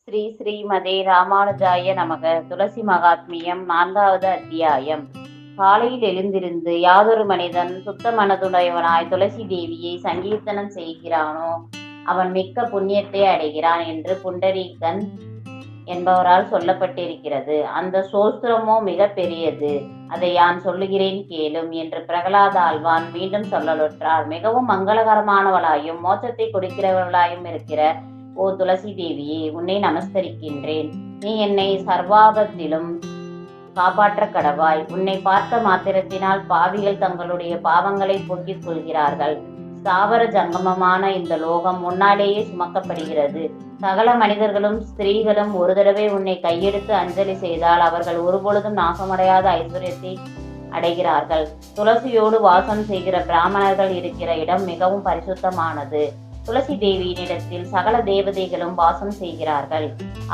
ஸ்ரீமதே ராமானுஜாய நமக. துளசி மகாத்மியம் 4வது அத்தியாயம். காலையில் எழுந்திருந்து யாதொரு மனிதன் சுத்த மனதுடையவனாய் துளசி தேவியை சங்கீர்த்தனம் செய்கிறானோ அவன் மிக்க புண்ணியத்தை அடைகிறான் என்று புண்டரீகன் என்பவரால் சொல்லப்பட்டிருக்கிறது. அந்த சோஸ்திரமோ மிக பெரியது, அதை யான் சொல்லுகிறேன் கேளும் என்று பிரகலாத ஆழ்வான் மீண்டும் சொல்லலுற்றார். மிகவும் மங்களகரமானவளாயும் மோட்சத்தை கொடுக்கிறவர்களாயும் இருக்கிற ஓ துளசி தேவியே, உன்னை நமஸ்கரிக்கின்றேன். நீ என்னை சர்வாபத்திலும் காப்பாற்ற கடவாய். உன்னை பார்த்த மாத்திரத்தினால் பாவிகள் தங்களுடைய பாவங்களை போக்கிக் கொள்கிறார்கள். ஸ்தாவர ஜங்கமமான இந்த லோகம் முன்னாலேயே சுமக்கப்படுகிறது. சகல மனிதர்களும் ஸ்திரீகளும் ஒரு தடவை உன்னை கையெடுத்து அஞ்சலி செய்தால் அவர்கள் ஒருபொழுதும் நாசமடையாத ஐஸ்வர்யத்தை அடைகிறார்கள். துளசியோடு வாசம் செய்கிற பிராமணர்கள் இருக்கிற இடம் மிகவும் பரிசுத்தமானது. துளசி தேவியினிடத்தில் சகல தேவதைகளும் வாசம் செய்கிறார்கள்.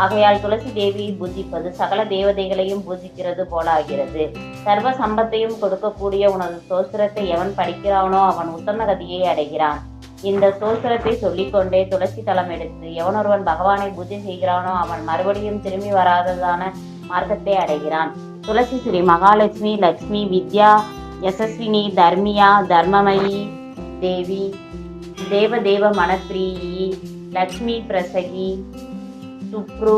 ஆகையால் துளசி தேவியை பூஜிப்பது சகல தேவதைகளையும் பூஜிக்கிறது போலாகிறது. சர்வ சம்பத்தையும் கொடுக்கக்கூடிய உனது சோஸ்திரத்தை எவன் படிக்கிறானோ அவன் உத்தம கதியை அடைகிறான். இந்த சோஸ்திரத்தை சொல்லிக்கொண்டே துளசி தலம் எடுத்து எவனொருவன் பகவானை பூஜை செய்கிறானோ அவன் மறுபடியும் திரும்பி வராததான மார்க்கத்தை அடைகிறான். துளசி ஸ்ரீ மகாலட்சுமி, லட்சுமி, வித்யா, யசஸ்வினி, தர்மியா, தர்மமயி தேவி, தேவதேவ மனப்பிரீயி, லக்ஷ்மி பிரசகி, சுப்ரு,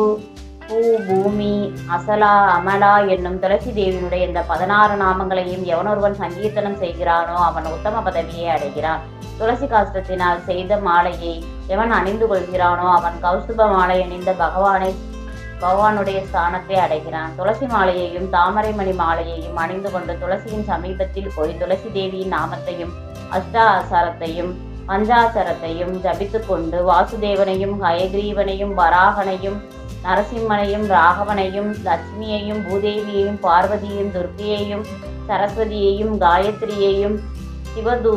பூ, பூமி, அசலா, அமலா என்னும் துளசி தேவியினுடைய இந்த 16 நாமங்களையும் எவனொருவன் சங்கீர்த்தனம் செய்கிறானோ அவன் உத்தம பதவியை அடைகிறான். துளசி காஷ்டத்தினால் செய்த மாலையை எவன் அணிந்து கொள்கிறானோ அவன் கௌஸ்துப மாலை அணிந்த பகவானுடைய ஸ்தானத்தை அடைகிறான். துளசி மாலையையும் தாமரை மணி மாலையையும் அணிந்து கொண்டு துளசியின் சமீபத்தில் போய் துளசி தேவியின் நாமத்தையும் அஷ்டாசாரத்தையும் பஞ்சாசரத்தையும் ஜபித்து கொண்டு வாசுதேவனையும் ஹயக்ரீவனையும் வராகனையும் நரசிம்மனையும் ராகவனையும் லட்சுமியையும் பூதேவியையும் பார்வதியையும் துர்க்கையையும் சரஸ்வதியையும் காயத்ரியையும் சிவது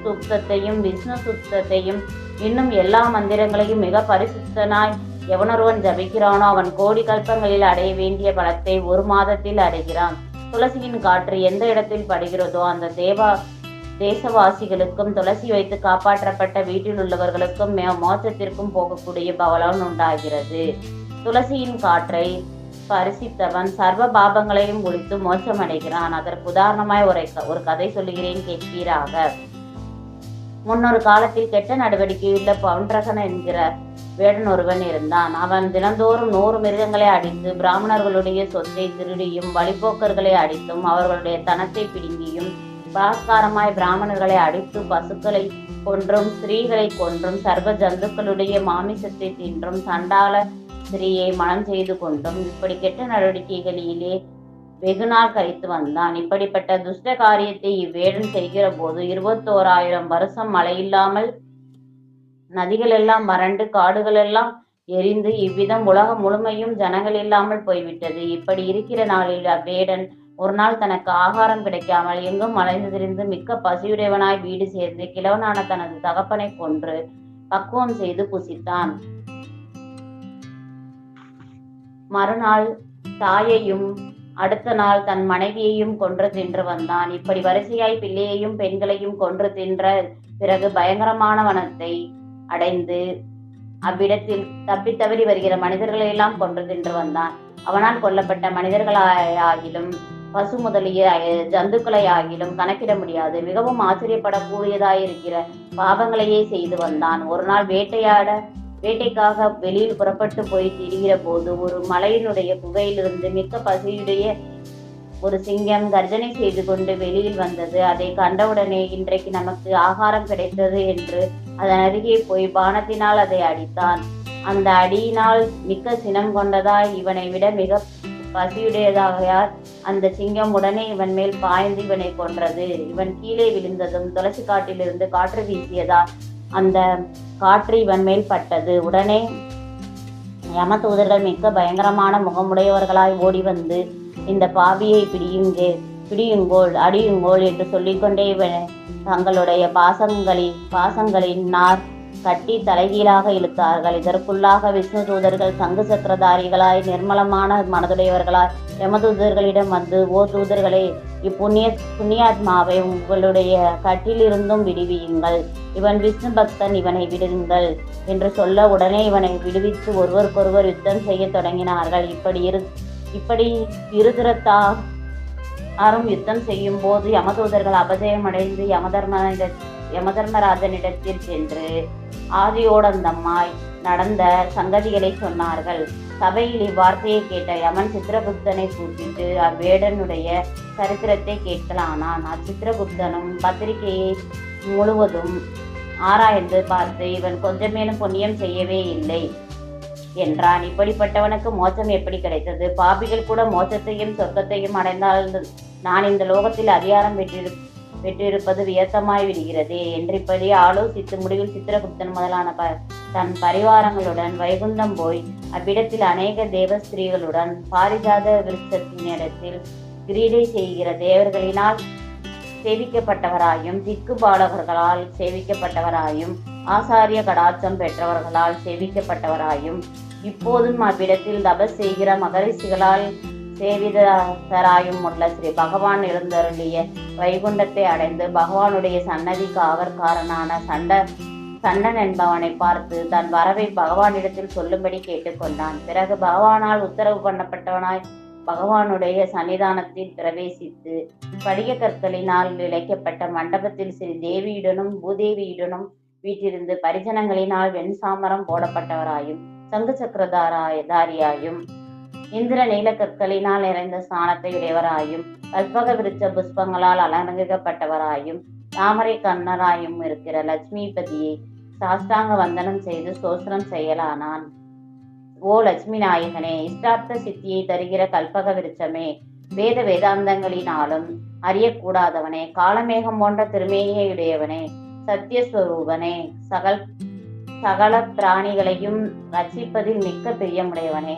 சுப்தத்தையும் விஷ்ணு சுப்தத்தையும் இன்னும் எல்லா மந்திரங்களையும் மிக பரிசுத்தனாய் எவனொருவன் ஜபிக்கிறானோ அவன் கோடி கல்பங்களில் அடைய வேண்டிய பலத்தை 1 மாதத்தில் அடைகிறான். துளசியின் காற்று எந்த இடத்தில் படுகிறதோ அந்த தேசவாசிகளுக்கும் துளசி வைத்து காப்பாற்றப்பட்ட வீட்டில் உள்ளவர்களுக்கும் மோட்சத்திற்கும் போகக்கூடிய பலன் உண்டாகிறது. துளசியின் காற்றை பரிசித்தவன் சர்வ பாபங்களையும் ஒழித்து மோட்சம் அடைகிறான். அதற்கு உதாரணமாய் ஒரு கதை சொல்லுகிறேன், கேட்பீராக. முன்னொரு காலத்தில் கெட்ட நடவடிக்கையுள்ள பவுண்டரகன் என்கிற வேடன் ஒருவன் இருந்தான். அவன் தினந்தோறும் 100 மிருகங்களை அடித்து பிராமணர்களுடைய சொத்தை திருடியும் வழிபோக்கர்களை அடித்தும் அவர்களுடைய தனத்தை பிடுங்கியும் பலாத்காரமாய் பிராமணர்களை அடித்து பசுக்களை கொன்றும் ஸ்திரீகளை கொன்றும் சர்வ ஜந்துக்களுடைய மாமிசத்தை தின்றும் சண்டாள ஸ்திரீயை மனம் செய்து கொண்டும் இப்படி கெட்ட நடவடிக்கைகளிலே வெகுநாள் கழித்து வந்தான். இப்படிப்பட்ட துஷ்ட காரியத்தை இவ்வேடன் செய்கிற போது 21,000 வருஷம் மழையில்லாமல் நதிகள் எல்லாம் வறண்டு காடுகள் எல்லாம் எரிந்து இவ்விதம் உலகம் முழுமையும் ஜனங்கள் இல்லாமல் போய்விட்டது. இப்படி இருக்கிற நாளில் அவ்வேடன் ஒரு நாள் தனக்கு ஆகாரம் கிடைக்காமல் எங்கும் அலைந்து திரிந்து மிக்க பசியுடையவனாய் வீடு சேர்ந்து கிழவனான தனது தகப்பனை கொன்று பக்குவம் செய்து புசித்தான். மறுநாள் தாயையும் அடுத்த நாள் தன் மனைவியையும் கொன்று தின்று வந்தான். இப்படி வரிசையாய் பிள்ளையையும் பெண்களையும் கொன்று தின்ற பிறகு பயங்கரமான வனத்தை அடைந்து அவ்விடத்தில் தப்பித்தவறி வருகிற மனிதர்களை எல்லாம் கொன்று தின்று வந்தான். அவனால் கொல்லப்பட்ட மனிதர்களாகிலும் பசு முதலிய ஜந்துக்களை ஆகிலும் கணக்கிட முடியாது மிகவும் ஆச்சரியப்படக்கூடியதாயிருக்கிற பாவங்களையே செய்து வந்தான். ஒரு நாள் வேட்டைக்காக வெளியில் புறப்பட்டு போய் திரிகிற போது ஒரு மலையினுடைய குகையிலிருந்து மிக்க பசியுடைய ஒரு சிங்கம் கர்ஜனை செய்து கொண்டு வெளியில் வந்தது. அதை கண்டவுடனே இன்றைக்கு நமக்கு ஆகாரம் கிடைத்தது என்று அதன் அருகே போய் பானத்தினால் அதை அடித்தான். அந்த அடியினால் மிக்க சினம் கொண்டதாய் இவனை விட மிக பசியுடையதாகையால் அந்த சிங்கம் உடனே இவன் மேல் பாய்ந்து இவனை கொன்றது. இவன் கீழே விழுந்ததும் துளசி காட்டிலிருந்து காற்று வீசியதால் அந்த காற்று இவன் மேல் பட்டது. உடனே யம தூதர்கள் மிக்க பயங்கரமான முகமுடையவர்களாய் ஓடி வந்து இந்த பாவியை பிடியுங்கோள் அடியுங்கோள் என்று சொல்லிக்கொண்டே இவன் தங்களுடைய பாசங்களின் கட்டி தலைகீழாக இழுத்தார்கள். இதற்குள்ளாக விஷ்ணு தூதர்கள் சங்கு சக்கரதாரிகளாய் நிர்மலமான மனதுடையவர்களாய் யமதூதர்களிடம் வந்து, ஓ தூதர்களே, புண்ணியாத்மாவை உங்களுடைய கட்டிலிருந்தும் விடுவியுங்கள். இவன் விஷ்ணு பக்தன், இவனை விடுங்கள் என்று சொல்ல உடனே இவனை விடுவித்து ஒருவருக்கொருவர் யுத்தம் செய்ய தொடங்கினார்கள். இப்படி இருதரத்தாரும் யுத்தம் செய்யும் போது யமதூதர்கள் அபஜயமடைந்து யமதர்மராஜனிடத்தில் சென்று ஆதியோடந்தம்மாய் நடந்த சங்கதிகளை சொன்னார்கள். சபையில் இவ்வார்த்தையை கேட்ட யமன் சித்திரகுப்தனை கூப்பிட்டு அவ்வேடனுடைய சரித்திரத்தை கேட்கலானான். அச்சித்திரகுப்தனும் பத்திரிகையை முழுவதும் ஆராய்ந்து பார்த்து, இவன் கொஞ்சமேனும் புண்ணியம் செய்யவே இல்லை என்றான். இப்படிப்பட்டவனுக்கு மோட்சம் எப்படி கிடைத்தது? பாபிகள் கூட மோட்சத்தையும் சொர்க்கத்தையும் அடைந்தால் நான் இந்த லோகத்தில் அதிகாரம் பெற்றிருப்பது வியர்த்தமாய் விடுகிறதே என்றிப்படி ஆலோசித்து முடிவில் சித்திரகுப்தன் முதலான தன் பரிவாரங்களுடன் வைகுந்தம் போய் அவ்விடத்தில் அநேக தேவஸ்திரீகளுடன் பாரிஜாத விருட்சத்தினிடத்தில் கிரீடை செய்கிற தேவர்களினால் சேவிக்கப்பட்டவராயும் திக்கு பாலகர்களால் சேவிக்கப்பட்டவராயும் ஆசாரிய கடாட்சம் பெற்றவர்களால் சேவிக்கப்பட்டவராயும் இப்போதும் அவ்விடத்தில் தபஸ் செய்கிற மகரிஷிகளால் சேவிதராயும் உள்ள ஸ்ரீ பகவான் எழுந்தருளிய வைகுண்டத்தை அடைந்து பகவானுடைய சன்னதி காவற்காரனான சண்டன் என்பவனை பார்த்து தன் வரவை பகவானிடத்தில் சொல்லும்படி கேட்டுக்கொண்டான். பிறகு பகவானால் உத்தரவு பண்ணப்பட்டவனாய் பகவானுடைய சன்னிதானத்தில் பிரவேசித்து படிக கற்களினால் இழைக்கப்பட்ட மண்டபத்தில் ஸ்ரீ தேவியுடனும் பூதேவியுடனும் வீட்டிலிருந்து பரிஜனங்களினால் வெண்சாமரம் போடப்பட்டவராயும் சங்கு சக்கரதாரியாயும் இந்திர நீல கற்களினால் நிறைந்த ஸ்நானத்தை உடையவராயும் கல்பக விருட்ச புஷ்பங்களால் அலங்கரிக்கப்பட்டவராயும் தாமரை கண்ணராயும் இருக்கிற லட்சுமிபதியை சாஷ்டாங்க வந்தனம் செய்து சோஸ்திரம் செய்யலானான். ஓ லட்சுமி நாயகனே, இஷ்டார்த்த சித்தியை தருகிற கல்பக விருட்சமே, வேதாந்தங்களினாலும் அறியக்கூடாதவனே, காலமேகம் போன்ற திருமேனியுடையவனே, சத்தியஸ்வரூபனே, சகல பிராணிகளையும் ரட்சிப்பதில் மிக்க பிரியமுடையவனே,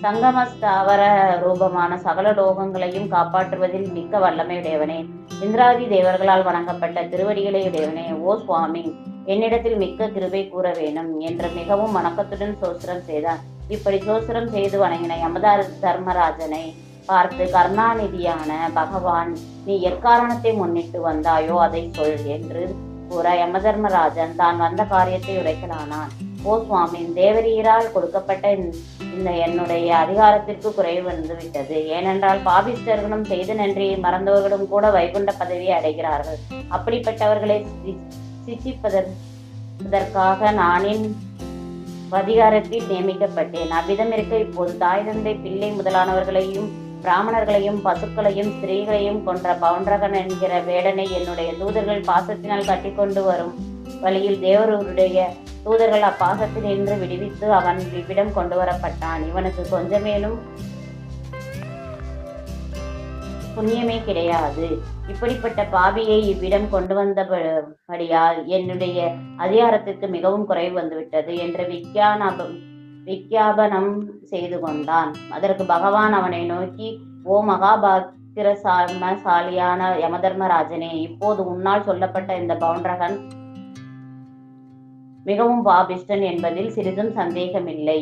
சங்கமஸ்தாவர ரூபமான சகல லோகங்களையும் காப்பாற்றுவதில் மிக்க வல்லமையுடையவனே, இந்திராதி தேவர்களால் வணங்கப்பட்ட திருவடிகளை உடையவனே, ஓ சுவாமி, என்னிடத்தில் மிக்க கிருபை கூற வேணும் என்று மிகவும் வணக்கத்துடன் சோஸ்திரம் செய்தான். இப்படி சோஸ்திரம் செய்து வணங்கின யமதர்மராஜனை பார்த்து கருணாநிதியான பகவான், நீ எக்காரணத்தை முன்னிட்டு வந்தாயோ அதை சொல் என்று கூற யமதர்மராஜன் தான் வந்த காரியத்தை உரைக்கலானான். ஓ சுவாமி, தேவரீரால் கொடுக்கப்பட்ட இந்த என்னுடைய அதிகாரத்திற்கு குறைவு வந்துவிட்டது. ஏனென்றால் பாபிஸ்டர்களும் செய்த நன்றியை மறந்தவர்களும் கூட வைகுண்ட பதவியை அடைகிறார்கள். அப்படிப்பட்டவர்களை சிச்சிப்பதற்காக நானின் அதிகாரத்தில் நியமிக்கப்பட்டேன். அவ்விதம் இருக்க இப்போது தாய் தந்தை பிள்ளை முதலானவர்களையும் பிராமணர்களையும் பசுக்களையும் ஸ்திரீகளையும் கொன்ற பவுண்டரகன் என்கிற வேடனை என்னுடைய தூதர்கள் பாசத்தினால் கட்டிக்கொண்டு வரும் வழியில் தேவருடைய தூதர்கள் அப்பாசத்தில் நின்று விடுவித்து அவன் இவ்விடம் கொண்டு வரப்பட்டான். இவனுக்கு கொஞ்சமேனும் புண்ணியமே கிடையாது. இப்படிப்பட்ட பாவியை இவ்விடம் கொண்டு வந்தபடியால் என்னுடைய அதிகாரத்திற்கு மிகவும் குறைவு வந்துவிட்டது என்று விஞ்ஞாபனம் செய்து கொண்டான். அதற்கு பகவான் அவனை நோக்கி, ஓ மகாபாத்திரசாலியான யமதர்மராஜனே, இப்போது உன்னால் சொல்லப்பட்ட இந்த பவுண்டரகன் மிகவும் பாபிஷ்டன் என்பதில் சிறிதும் சந்தேகமில்லை.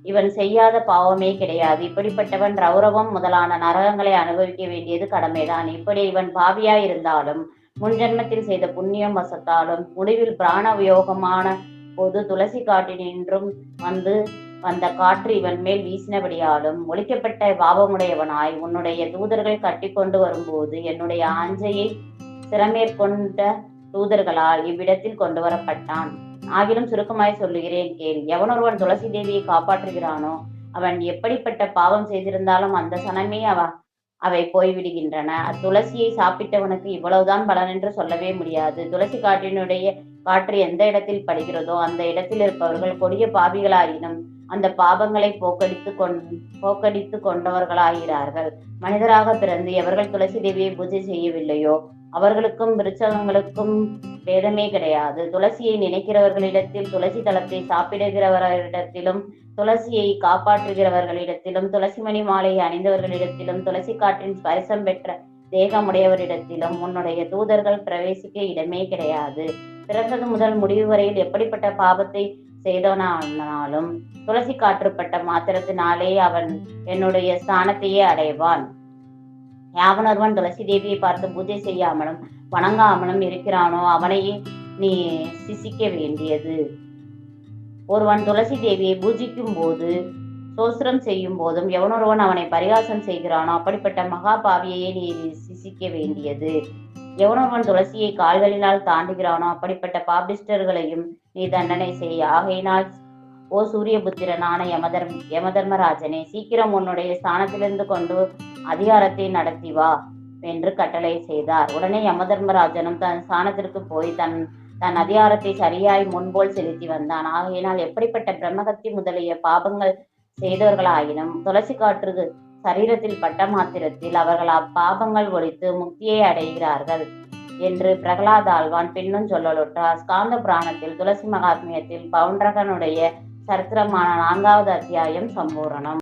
இவன் செய்யாத பாவமே கிடையாது. இப்படிப்பட்டவன் ரௌரவம் முதலான நரகங்களை அனுபவிக்க வேண்டியது கடமைதான். இப்படி இவன் பாவியாய் இருந்தாலும் முன்ஜென்மத்தில் செய்த புண்ணியம் வசத்தாலும் முடிவில் பிராண வியோகமான போது துளசி காட்டினின்றும் வந்த காற்று இவன் மேல் வீசினபடியாலும் ஒழிக்கப்பட்ட பாவமுடையவனாய் உன்னுடைய தூதர்கள் கட்டி கொண்டு வரும்போது என்னுடைய ஆஞ்சையை சிறமேற்கொண்ட தூதர்களால் இவ்விடத்தில் கொண்டு வரப்பட்டான். ஆகிலும் சுருக்கமாய் சொல்லுகிறேன் கேள். எவனொருவன் துளசி தேவியை காப்பாற்றுகிறானோ அவன் எப்படிப்பட்ட பாவம் செய்திருந்தாலும் அந்த சனமே அவை போய்விடுகின்றன. அத்துளசியை சாப்பிட்டவனுக்கு இவ்வளவுதான் பலன் என்று சொல்லவே முடியாது. துளசி காற்றினுடைய காற்று எந்த இடத்தில் படுகிறதோ அந்த இடத்தில் இருப்பவர்கள் கொடிய பாவிகளாயினும் அந்த பாவங்களை போக்கடித்து கொண்டவர்களாகிறார்கள். மனிதராக பிறந்து எவர்கள் துளசி தேவியை பூஜை செய்யவில்லையோ அவர்களுக்கும் விருட்சகங்களுக்கும் பேதமே கிடையாது. துளசியை நினைக்கிறவர்களிடத்தில், துளசி தளத்தை சாப்பிடுகிறவர்களிடத்திலும், துளசியை காப்பாற்றுகிறவர்களிடத்திலும், துளசி மணி மாலையை அணிந்தவர்களிடத்திலும், துளசி காற்றின் ஸ்பரிசம் பெற்ற தேகமுடையவரிடத்திலும் உன்னுடைய தூதர்கள் பிரவேசிக்க இடமே கிடையாது. பிறந்தது முதல் முடிவு வரையில் எப்படிப்பட்ட பாபத்தை செய்தவனானாலும் துளசி காற்றுப்பட்ட மாத்திரத்தினாலே அவன் என்னுடைய ஸ்தானத்தையே அடைவான். யாவனொருவன் துளசி தேவியை பார்த்து பூஜை செய்யாமலும் வணங்காமலும் இருக்கிறானோ அவனையே நீ சிசிக்க வேண்டியது. ஒருவன் துளசி தேவியை பூஜிக்கும் போது சோஸ்திரம் செய்யும் போதும் எவனொருவன் அவனை பரிகாசம் செய்கிறானோ அப்படிப்பட்ட மகா பாவியையே நீ சிசிக்க வேண்டியது. எவனொருவன் துளசியை கால்களினால் தாண்டுகிறானோ அப்படிப்பட்ட பாபிஸ்டர்களையும் நீ தண்டனை செய். ஆகையினால் ஓ சூரியபுத்திரனான யமதர்மராஜனே, சீக்கிரம் உன்னுடைய ஸ்தானத்திலிருந்து கொண்டு அதிகாரத்தை நடத்தி வா என்று கட்டளை செய்தார். உடனே யமதர்மராஜனும் தன் ஸ்தானத்திற்கு போய் தன் அதிகாரத்தை சரியாய் முன்போல் செலுத்தி வந்தான். ஆகையினால் எப்படிப்பட்ட பிரம்மகத்தி முதலிய பாபங்கள் செய்தவர்களாயினும் துளசி காற்று சரீரத்தில் பட்ட மாத்திரத்தில் அவர்கள் அப்பாபங்கள் ஒழித்து முக்தியை அடைகிறார்கள் என்று பிரகலாதாழ்வான் பின்னும் சொல்லலுற்றார். ஸ்காந்த புராணத்தில் துளசி மகாத்மியத்தில் பவுண்டரகனுடைய சரித்திரமான 4வது அத்தியாயம் சம்பூரணம்.